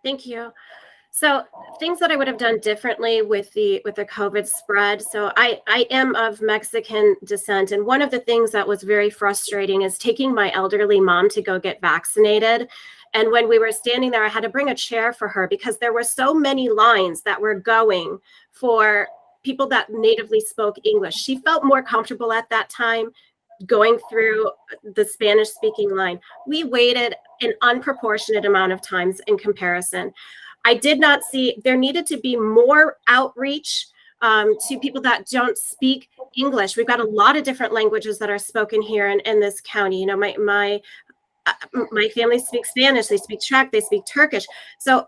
Thank you. So things that I would have done differently with the COVID spread. So I am of Mexican descent, and one of the things that was very frustrating is taking my elderly mom to go get vaccinated. And when we were standing there, I had to bring a chair for her because there were so many lines that were going for people that natively spoke English. She felt more comfortable at that time going through the Spanish speaking line. We waited an unproportionate amount of times in comparison. I did not see, there needed to be more outreach to people that don't speak English. We've got a lot of different languages that are spoken here in this county. You know, my family speaks Spanish, they speak Czech, they speak Turkish. So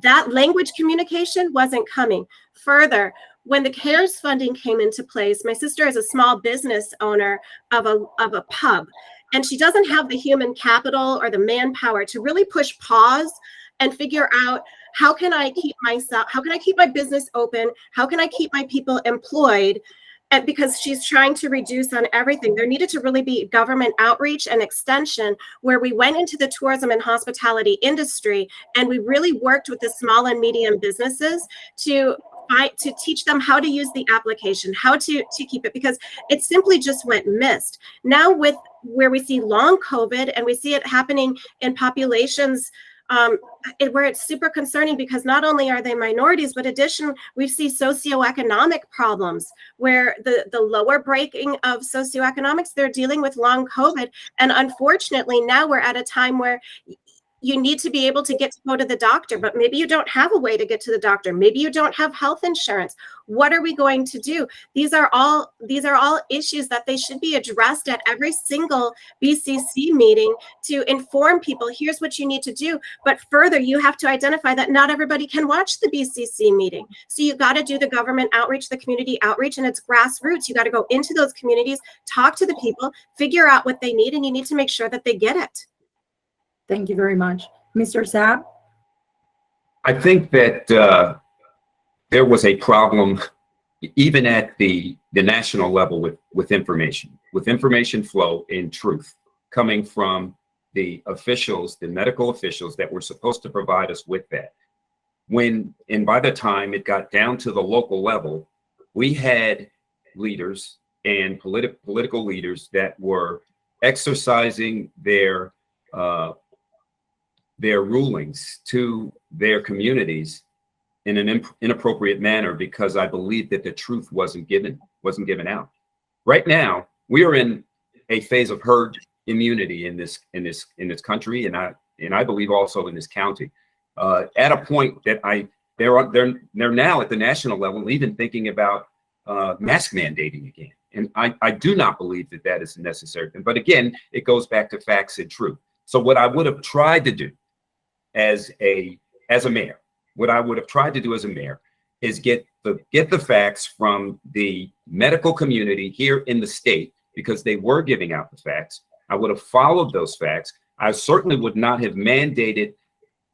that language communication wasn't coming. Further, when the CARES funding came into place, my sister is a small business owner of a pub, and she doesn't have the human capital or the manpower to really push pause and figure out, how can I keep my business open? How can I keep my people employed? And because she's trying to reduce on everything, there needed to really be government outreach and extension where we went into the tourism and hospitality industry and we really worked with the small and medium businesses to teach them how to use the application, how to keep it, because it simply just went missed. Now with where we see long COVID and we see it happening in populations where it's super concerning, because not only are they minorities, but additionally, we see socioeconomic problems where the lower breaking of socioeconomics, they're dealing with long COVID. And unfortunately, now we're at a time where you need to be able to go to the doctor, but maybe you don't have a way to get to the doctor. Maybe you don't have health insurance. What are we going to do? These are all issues that they should be addressed at every single BCC meeting to inform people, here's what you need to do. But further, you have to identify that not everybody can watch the BCC meeting. So you got to do the government outreach, the community outreach, and it's grassroots. You got to go into those communities, talk to the people, figure out what they need, and you need to make sure that they get it. Thank you very much. Mr. Sabb? I think that there was a problem even at the national level with information flow and truth coming from the officials, the medical officials that were supposed to provide us with that. And by the time it got down to the local level, we had leaders and political leaders that were exercising their rulings to their communities in an inappropriate manner, because I believe that the truth wasn't given out. Right now, we are in a phase of herd immunity in this country, and I believe also in this county. At a point that they're now at the national level even thinking about mask mandating again, and I do not believe that is necessary. But again, it goes back to facts and truth. So what I would have tried to do as a mayor, is get the facts from the medical community here in the state, because they were giving out the facts. I would have followed those facts. I certainly would not have mandated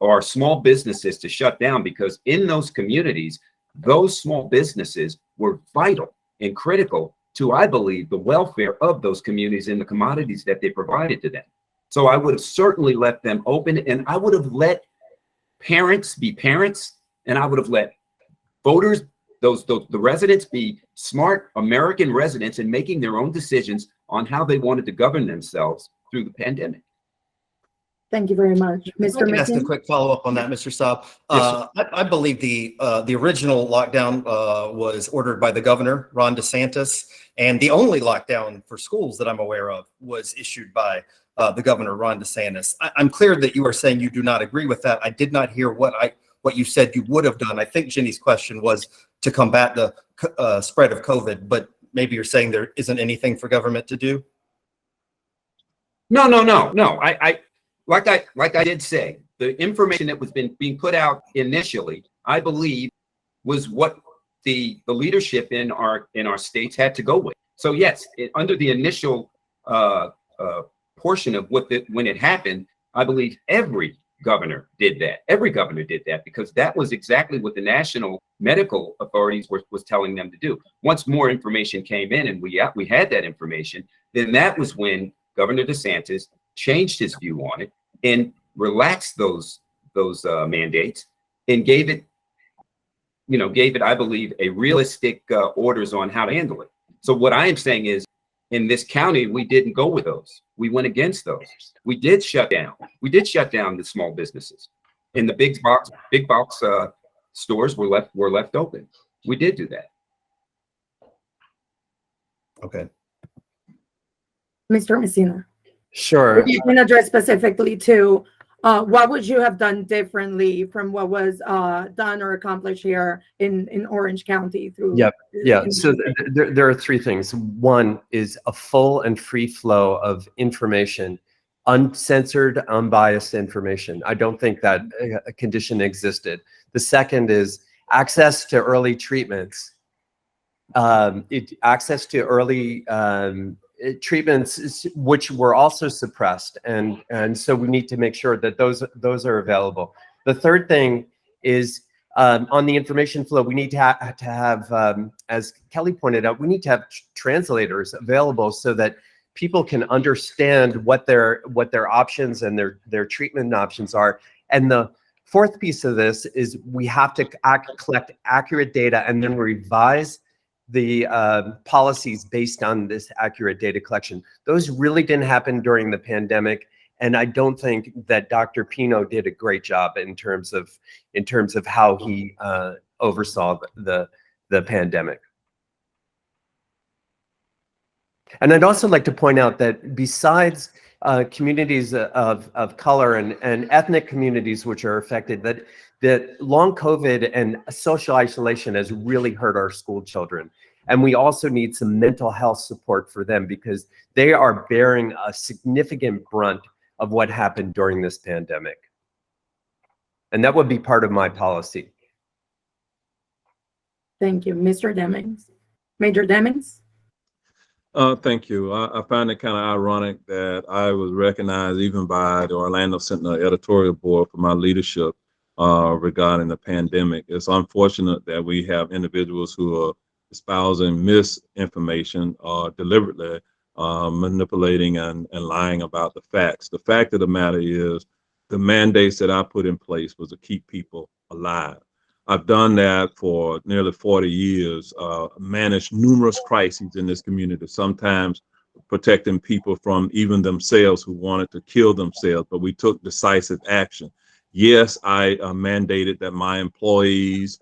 our small businesses to shut down, because in those communities, those small businesses were vital and critical to, I believe, the welfare of those communities and the commodities that they provided to them. So I would have certainly let them open, and I would have let parents be parents, and I would have let voters, the residents, be smart American residents and making their own decisions on how they wanted to govern themselves through the pandemic. Thank you very much. If I can ask a quick follow-up on that, Mr. Sabb. Yes, I believe the original lockdown was ordered by the governor, Ron DeSantis, and the only lockdown for schools that I'm aware of was issued by the governor, Ron DeSantis. I'm clear that you are saying you do not agree with that. I did not hear what you said you would have done. I think Jenny's question was to combat the spread of COVID, but maybe you're saying there isn't anything for government to do? No. like I did say, the information that was being put out initially, I believe, was what the leadership in our states had to go with. So yes, under the initial portion of when it happened, I believe every governor did that. Every governor did that because that was exactly what the national medical authorities was telling them to do. Once more information came in and we had that information, then that was when Governor DeSantis changed his view on it and relaxed those mandates and gave it, I believe, a realistic orders on how to handle it. So what I am saying is, in this county, we didn't go with those. We went against those. We did shut down. We did shut down the small businesses, and the big box stores were left open. We did do that. Okay. Mr. Messina. Sure. You can address specifically to what would you have done differently from what was done or accomplished here in Orange County through? Yep. Yeah. So there are three things. One is a full and free flow of information, uncensored, unbiased information. I don't think that a condition existed. The second is access to early treatments. Access to early treatments which were also suppressed, and so we need to make sure that those are available. The third thing is on the information flow, we need to have as Kelly pointed out, we need to have translators available so that people can understand what their options and their treatment options are. And the fourth piece of this is we have to collect accurate data and then revise the policies based on this accurate data collection. Those really didn't happen during the pandemic, and I don't think that Dr. Pino did a great job in terms of how he oversaw the pandemic. And I'd also like to point out that besides communities of color and ethnic communities which are affected, that long COVID and social isolation has really hurt our school children. And we also need some mental health support for them because they are bearing a significant brunt of what happened during this pandemic. And that would be part of my policy. Thank you. Mr. Demings. Major Demings? Thank you. I find it kind of ironic that I was recognized even by the Orlando Sentinel Editorial Board for my leadership regarding the pandemic. It's unfortunate that we have individuals who are espousing misinformation or deliberately manipulating and lying about the facts. The fact of the matter is the mandates that I put in place was to keep people alive. I've done that for nearly 40 years, managed numerous crises in this community, sometimes protecting people from even themselves who wanted to kill themselves, but we took decisive action. Yes, I mandated that my employees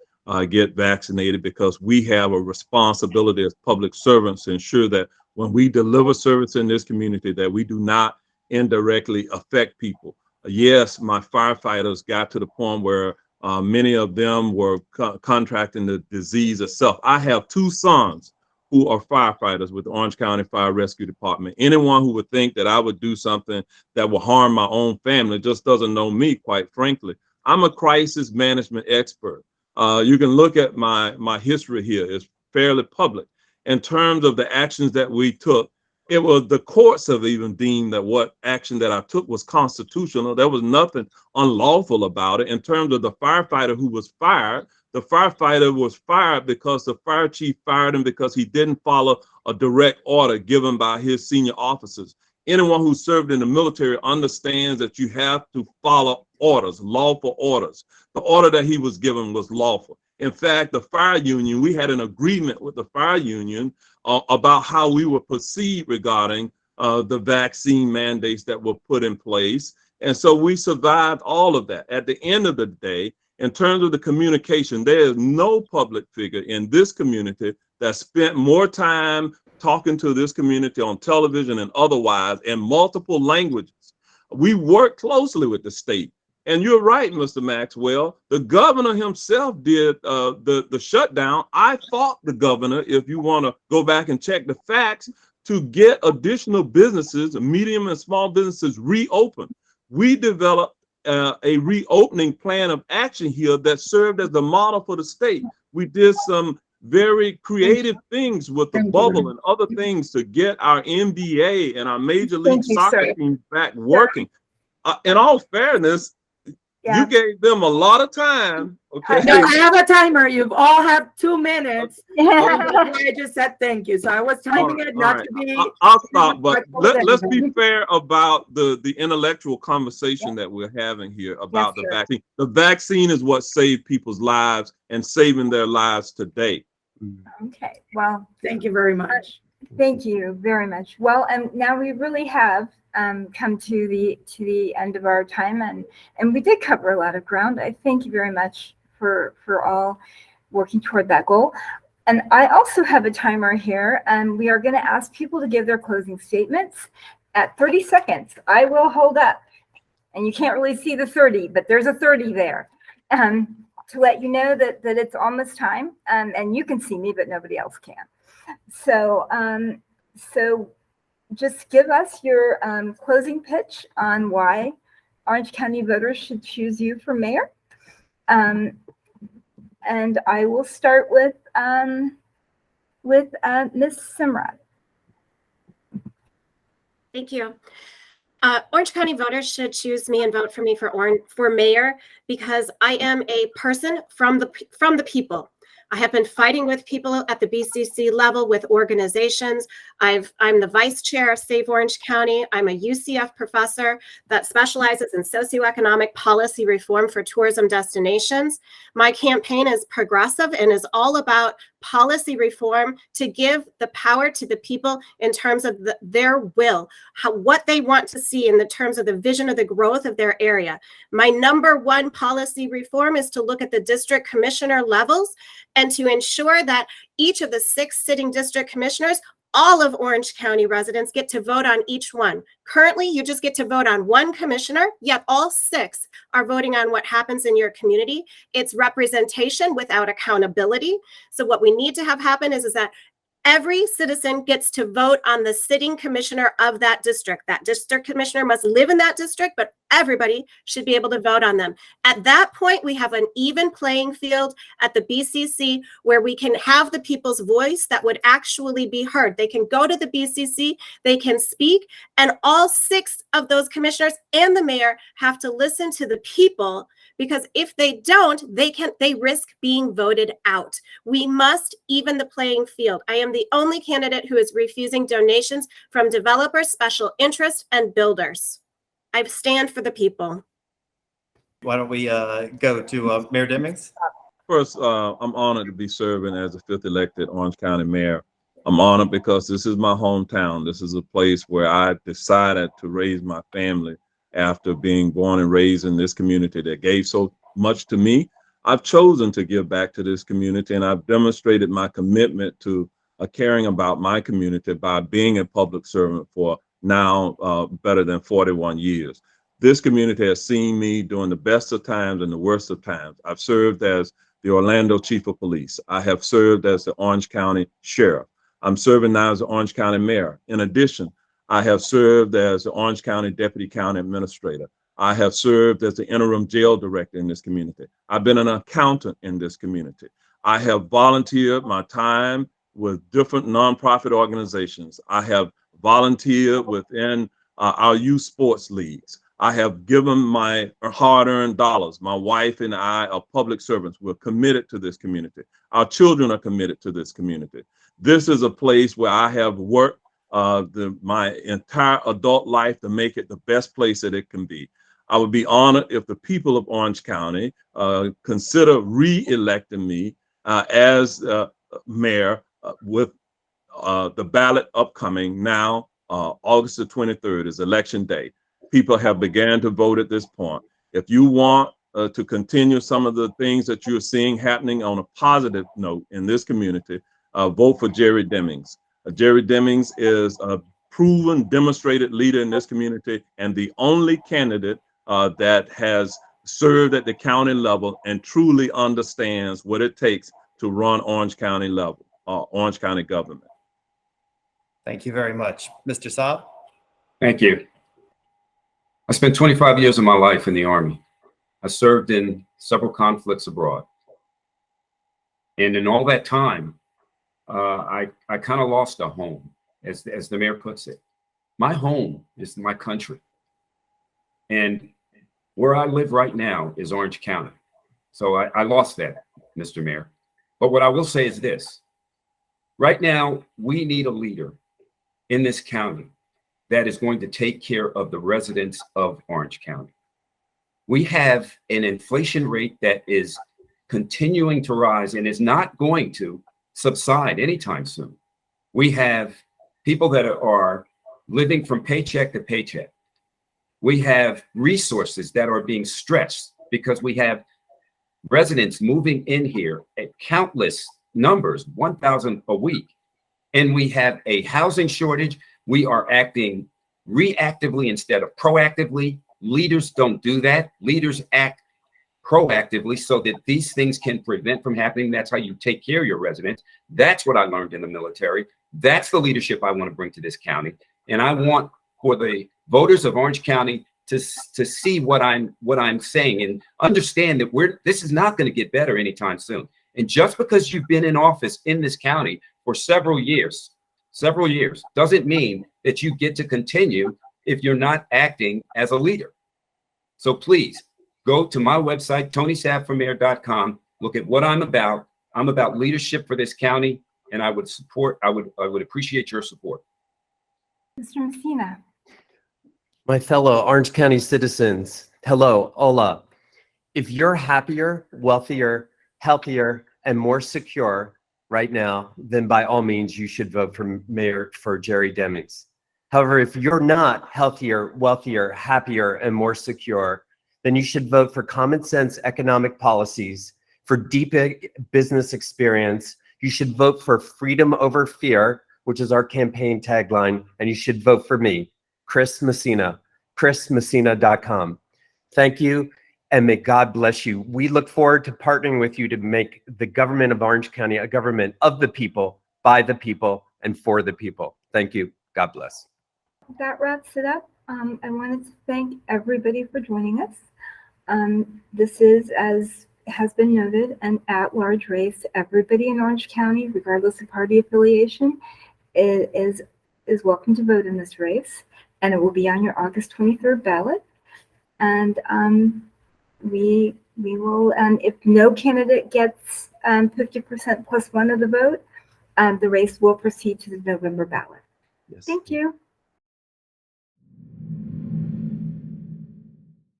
get vaccinated because we have a responsibility as public servants to ensure that when we deliver service in this community, that we do not indirectly affect people. Yes, my firefighters got to the point where many of them were contracting the disease itself. I have two sons who are firefighters with the Orange County Fire Rescue Department. Anyone who would think that I would do something that will harm my own family just doesn't know me, quite frankly. I'm a crisis management expert. You can look at my history here. It's fairly public. In terms of the actions that we took, it was the courts have even deemed that what action that I took was constitutional. There was nothing unlawful about it. In terms of the firefighter who was fired, the firefighter was fired because the fire chief fired him because he didn't follow a direct order given by his senior officers. Anyone who served in the military understands that you have to follow orders, lawful orders. The order that he was given was lawful. In fact, the fire union, we had an agreement with the fire union about how we would proceed regarding the vaccine mandates that were put in place. And so we survived all of that. At the end of the day, in terms of the communication, there is no public figure in this community that spent more time talking to this community on television and otherwise in multiple languages. We work closely with the state. And you're right, Mr. Maxwell. The governor himself did the shutdown. I fought the governor, if you want to go back and check the facts, to get additional businesses, medium and small businesses, reopened. We developed a reopening plan of action here that served as the model for the state. We did some very creative things with the bubble and other things to get our NBA and our Major League Thank you, Soccer sir. teams back working. In all fairness, Yeah. you gave them a lot of time. Okay. No, I have a timer. You've all have 2 minutes. Okay. That's why I just said thank you. So I was timing it not to be. I'll stop, but disrespectful let's of be anybody. fair about the intellectual conversation that we're having here about the sir. vaccine. The vaccine is what saved people's lives and saving their lives today. Okay, well, Thank you very much. thank you very much. Well, and now we really have come to the end of our time, and we did cover a lot of ground. I thank you very much for all working toward that goal. And I also have a timer here, and we are going to ask people to give their closing statements at 30 seconds. I will hold up, and you can't really see the 30, but there's a 30 there. To let you know that it's almost time, and you can see me, but nobody else can. So, so just give us your closing pitch on why Orange County voters should choose you for mayor. And I will start with Ms. Semrad. Thank you. Orange County voters should choose me and vote for me for mayor because I am a person from the people. I have been fighting with people at the BCC level with organizations. I'm the vice chair of Save Orange County. I'm a UCF professor that specializes in socioeconomic policy reform for tourism destinations. My campaign is progressive and is all about policy reform to give the power to the people in terms of their will, what they want to see in the terms of the vision of the growth of their area. My number one policy reform is to look at the district commissioner levels and to ensure that each of the 6 sitting district commissioners, all of Orange County residents get to vote on each one. Currently, you just get to vote on 1 commissioner, yet all 6 are voting on what happens in your community. It's representation without accountability. So what we need to have happen is that every citizen gets to vote on the sitting commissioner of that district. That district commissioner must live in that district, but everybody should be able to vote on them. At that point, we have an even playing field at the BCC where we can have the people's voice that would actually be heard. They can go to the BCC, they can speak, and all 6 of those commissioners and the mayor have to listen to the people, because if they don't, they risk being voted out. We must even the playing field. I am the only candidate who is refusing donations from developers, special interests, and builders. I stand for the people. Why don't we go to Mayor Demings? First, I'm honored to be serving as the 5th elected Orange County mayor. I'm honored because this is my hometown. This is a place where I decided to raise my family after being born and raised in this community that gave so much to me. I've chosen to give back to this community, and I've demonstrated my commitment to caring about my community by being a public servant for now better than 41 years. This community has seen me during the best of times and the worst of times. I've served as the Orlando Chief of Police. I have served as the Orange County Sheriff. I'm serving now as the Orange County Mayor. In addition, I have served as the Orange County Deputy County Administrator. I have served as the interim jail director in this community. I've been an accountant in this community. I have volunteered my time with different nonprofit organizations. I have volunteered within our youth sports leagues. I have given my hard-earned dollars. My wife and I are public servants. We're committed to this community. Our children are committed to this community. This is a place where I have worked my entire adult life to make it the best place that it can be. I would be honored if the people of Orange County consider re-electing me as mayor with the ballot upcoming now. August the 23rd is election day. People have began to vote at this point. If you want to continue some of the things that you're seeing happening on a positive note in this community, vote for Jerry Demings. Jerry Demings is a proven, demonstrated leader in this community and the only candidate that has served at the county level and truly understands what it takes to run Orange County level, Orange County government. Thank you very much. Mr. Sabb? Thank you. I spent 25 years of my life in the Army. I served in several conflicts abroad. And in all that time, I kind of lost a home, as the mayor puts it. My home is my country. And where I live right now is Orange County. So I lost that, Mr. Mayor. But what I will say is this. Right now, we need a leader in this county that is going to take care of the residents of Orange County. We have an inflation rate that is continuing to rise and is not going to subside anytime soon. We have people that are living from paycheck to paycheck. We have resources that are being stretched because we have residents moving in here at countless numbers, 1,000 a week. And we have a housing shortage. We are acting reactively instead of proactively. Leaders don't do that. Leaders act proactively so that these things can prevent from happening. That's how you take care of your residents. That's what I learned in the military. That's the leadership I want to bring to this county. And I want for the voters of Orange County to see what I'm saying and understand that this is not going to get better anytime soon. And just because you've been in office in this county for several years doesn't mean that you get to continue if you're not acting as a leader. So please go to my website, tonysabbformayor.com. Look at what I'm about. I'm about leadership for this county, and I would appreciate your support. Mr. Messina. My fellow Orange County citizens, hello, hola. If you're happier, wealthier, healthier, and more secure right now, then by all means, you should vote for Mayor for Jerry Demings. However, if you're not healthier, wealthier, happier, and more secure, then you should vote for common sense economic policies, for deep business experience. You should vote for freedom over fear, which is our campaign tagline, and you should vote for me, Chris Messina, chrismessina.com. Thank you, and may God bless you. We look forward to partnering with you to make the government of Orange County a government of the people, by the people, and for the people. Thank you. God bless. That wraps it up. I wanted to thank everybody for joining us. This is, as has been noted, an at-large race. Everybody in Orange County, regardless of party affiliation, is welcome to vote in this race, and it will be on your August 23rd ballot. And we will, if no candidate gets 50% plus one of the vote, the race will proceed to the November ballot. Yes. Thank you.